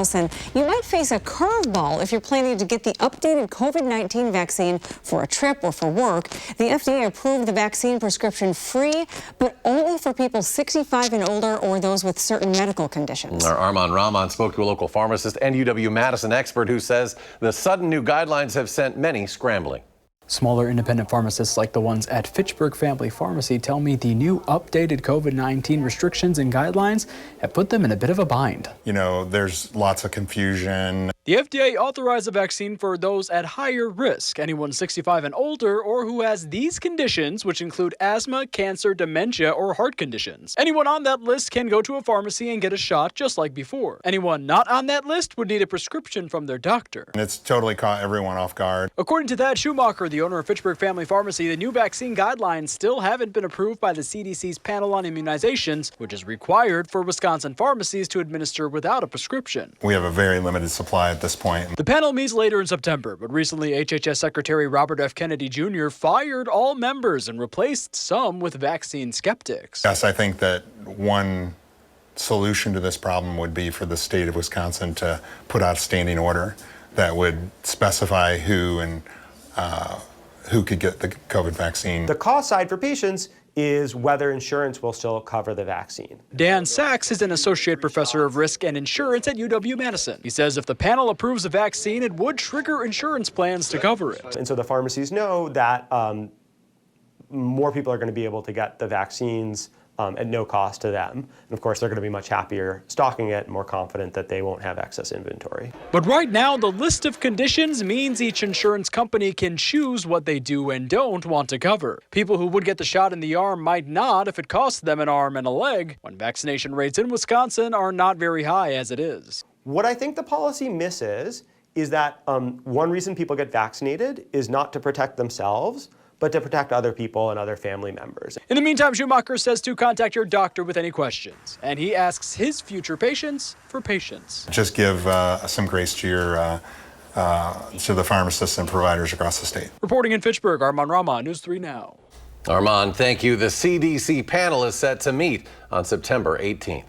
And you might face a curveball if you're planning to get the updated COVID-19 vaccine for a trip or for work. The FDA approved the vaccine prescription free, but only for people 65 and older or those with certain medical conditions. Our Armand Rahman spoke to a local pharmacist and UW-Madison expert who says the sudden new guidelines have sent many scrambling. Smaller independent pharmacists like the ones at Fitchburg Family Pharmacy tell me the new updated COVID-19 restrictions and guidelines have put them in a bit of a bind. You know, there's lots of confusion. The FDA authorized a vaccine for those at higher risk, anyone 65 and older or who has these conditions, which include asthma, cancer, dementia, or heart conditions. Anyone on that list can go to a pharmacy and get a shot just like before. Anyone not on that list would need a prescription from their doctor. And it's totally caught everyone off guard. According to Thad Schumacher, the owner of Fitchburg Family Pharmacy, the new vaccine guidelines still haven't been approved by the CDC's panel on immunizations, which is required for Wisconsin pharmacies to administer without a prescription. We have a very limited supply at this point. The panel meets later in September, but recently HHS Secretary Robert F. Kennedy Jr. fired all members and replaced some with vaccine skeptics. Yes, I think that one solution to this problem would be for the state of Wisconsin to put out a standing order that would specify who could get the COVID vaccine. The cost side for patients is whether insurance will still cover the vaccine. Dan Sachs is an associate professor of risk and insurance at UW-Madison. He says if the panel approves the vaccine, it would trigger insurance plans to cover it. And so the pharmacies know that more people are going to be able to get the vaccines at no cost to them. And of course, they're going to be much happier stocking it, more confident that they won't have excess inventory. But right now, the list of conditions means each insurance company can choose what they do and don't want to cover. People who would get the shot in the arm might not if it costs them an arm and a leg, when vaccination rates in Wisconsin are not very high as it is. What I think the policy misses is that one reason people get vaccinated is not to protect themselves, but to protect other people and other family members. In the meantime, Schumacher says to contact your doctor with any questions, and he asks his future patients for patience. Just give some grace to the pharmacists and providers across the state. Reporting in Fitchburg, Armand Rahman, News 3 Now. Armand, thank you. The CDC panel is set to meet on September 18th.